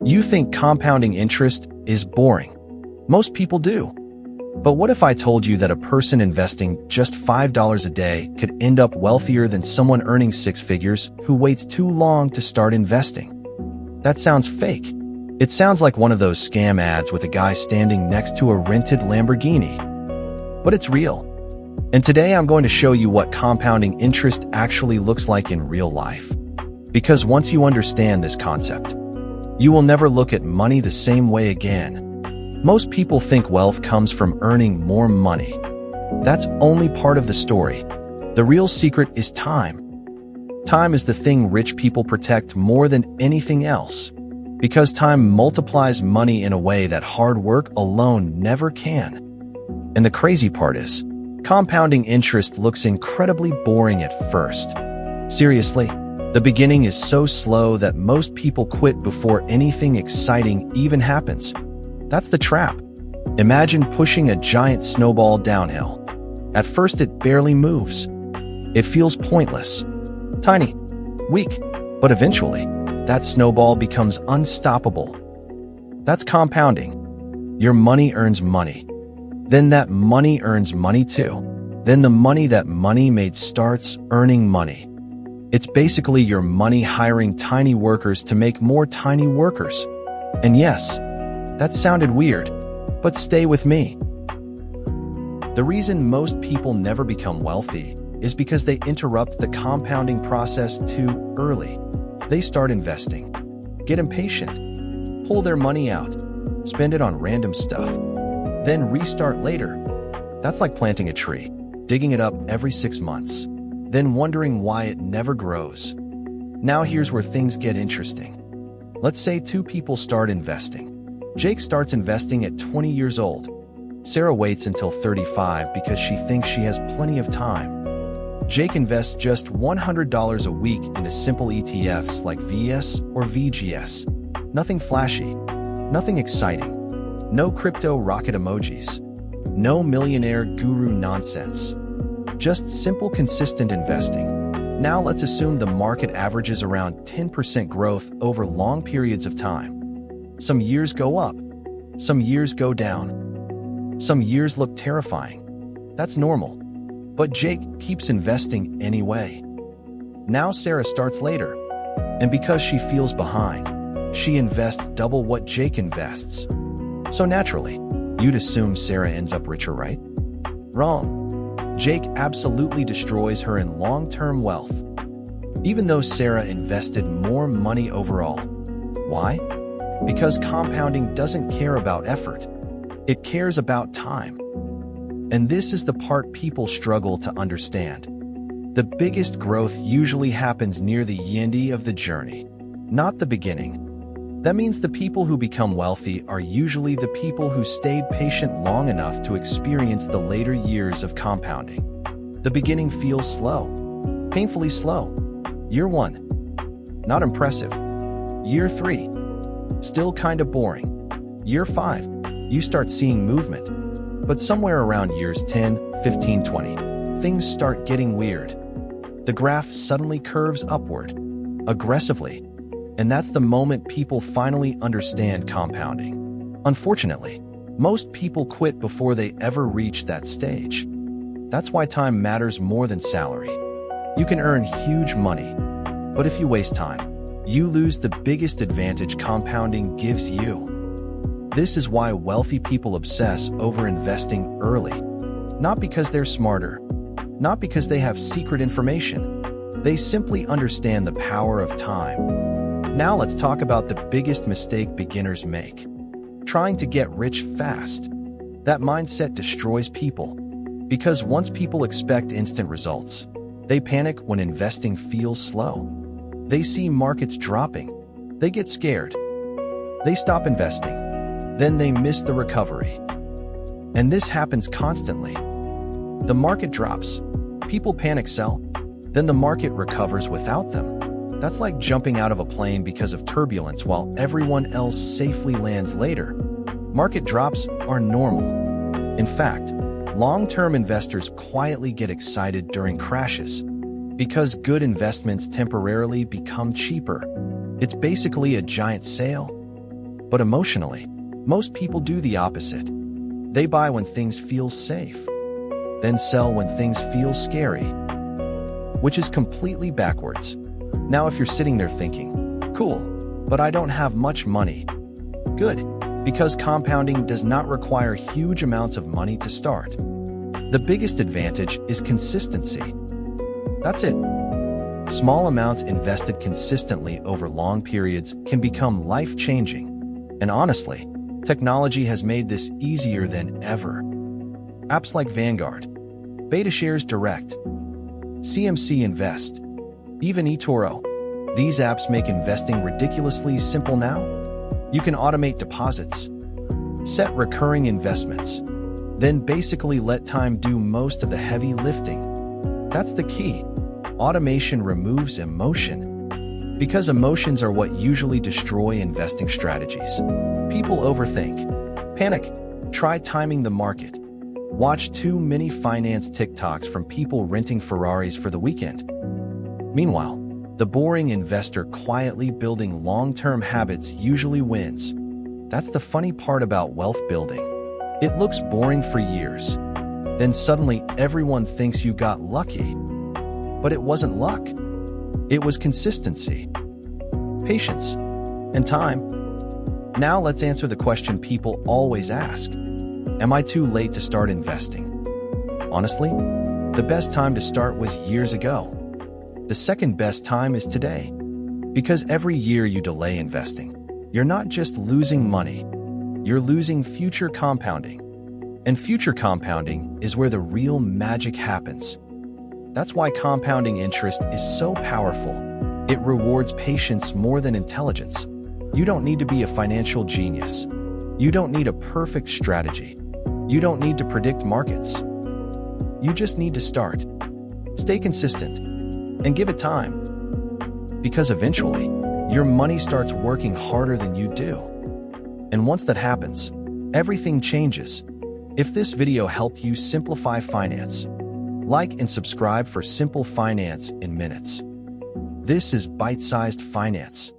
You think compounding interest is boring. Most people do. But what if I told you that a person investing just $5 a day could end up wealthier than someone earning six figures who waits too long to start investing? That sounds fake. It sounds like one of those scam ads with a guy standing next to a rented Lamborghini. But it's real. And today I'm going to show you what compounding interest actually looks like in real life. Because once you understand this concept, you will never look at money the same way again. Most people think wealth comes from earning more money. That's only part of the story. The real secret is time. Time is the thing rich people protect more than anything else, because time multiplies money in a way that hard work alone never can. And the crazy part is, compounding interest looks incredibly boring at first. Seriously, the beginning is so slow that most people quit before anything exciting even happens. That's the trap. Imagine pushing a giant snowball downhill. At first, it barely moves. It feels pointless, tiny, weak, but eventually, that snowball becomes unstoppable. That's compounding. Your money earns money. Then that money earns money too. Then the money that money made starts earning money. It's basically your money hiring tiny workers to make more tiny workers. And yes, that sounded weird, but stay with me. The reason most people never become wealthy is because they interrupt the compounding process too early. They start investing, get impatient, pull their money out, spend it on random stuff, then restart later. That's like planting a tree, digging it up every 6 months, then wondering why it never grows. Now here's where things get interesting. Let's say two people start investing. Jake starts investing at 20 years old. Sarah waits until 35 because she thinks she has plenty of time. Jake invests just $100 a week into simple ETFs like VAS or VGS. Nothing flashy, nothing exciting, no crypto rocket emojis, no millionaire guru nonsense. Just simple, consistent investing. Now let's assume the market averages around 10% growth over long periods of time. Some years go up, some years go down. Some years look terrifying. That's normal. But Jake keeps investing anyway. Now Sarah starts later, and because she feels behind, she invests double what Jake invests. So naturally, you'd assume Sarah ends up richer, right? Wrong. Jake absolutely destroys her in long-term wealth, even though Sarah invested more money overall. Why? Because compounding doesn't care about effort. It cares about time. And this is the part people struggle to understand. The biggest growth usually happens near the end of the journey, not the beginning. That means the people who become wealthy are usually the people who stayed patient long enough to experience the later years of compounding. The beginning feels slow, painfully slow. Year 1, not impressive. Year 3, still kind of boring. Year 5, you start seeing movement. But somewhere around years 10, 15, 20, things start getting weird. The graph suddenly curves upward, aggressively. And that's the moment people finally understand compounding. Unfortunately, most people quit before they ever reach that stage. That's why time matters more than salary. You can earn huge money, but if you waste time, you lose the biggest advantage compounding gives you. This is why wealthy people obsess over investing early. Not because they're smarter, not because they have secret information. They simply understand the power of time. Now let's talk about the biggest mistake beginners make. Trying to get rich fast. That mindset destroys people. Because once people expect instant results, they panic when investing feels slow. They see markets dropping. They get scared. They stop investing. Then they miss the recovery. And this happens constantly. The market drops. People panic sell. Then the market recovers without them. That's like jumping out of a plane because of turbulence while everyone else safely lands later. Market drops are normal. In fact, long-term investors quietly get excited during crashes because good investments temporarily become cheaper. It's basically a giant sale. But emotionally, most people do the opposite. They buy when things feel safe, then sell when things feel scary, which is completely backwards. Now, if you're sitting there thinking, cool, but I don't have much money. Good, because compounding does not require huge amounts of money to start. The biggest advantage is consistency. That's it. Small amounts invested consistently over long periods can become life-changing. And honestly, technology has made this easier than ever. Apps like Vanguard, Betashares Direct, CMC Invest, even eToro. These apps make investing ridiculously simple now. You can automate deposits, set recurring investments, then basically let time do most of the heavy lifting. That's the key. Automation removes emotion, because emotions are what usually destroy investing strategies. People overthink, panic, try timing the market, watch too many finance TikToks from people renting Ferraris for the weekend. Meanwhile, the boring investor quietly building long-term habits usually wins. That's the funny part about wealth building. It looks boring for years. Then suddenly everyone thinks you got lucky. But it wasn't luck. It was consistency, patience, and time. Now let's answer the question people always ask. Am I too late to start investing? Honestly, the best time to start was years ago. The second best time is today. Because every year you delay investing, you're not just losing money, you're losing future compounding. And future compounding is where the real magic happens. That's why compounding interest is so powerful. It rewards patience more than intelligence. You don't need to be a financial genius. You don't need a perfect strategy. You don't need to predict markets. You just need to start. Stay consistent and give it time. Because eventually, your money starts working harder than you do. And once that happens, everything changes. If this video helped you simplify finance, like and subscribe for simple finance in minutes. This is bite-sized finance.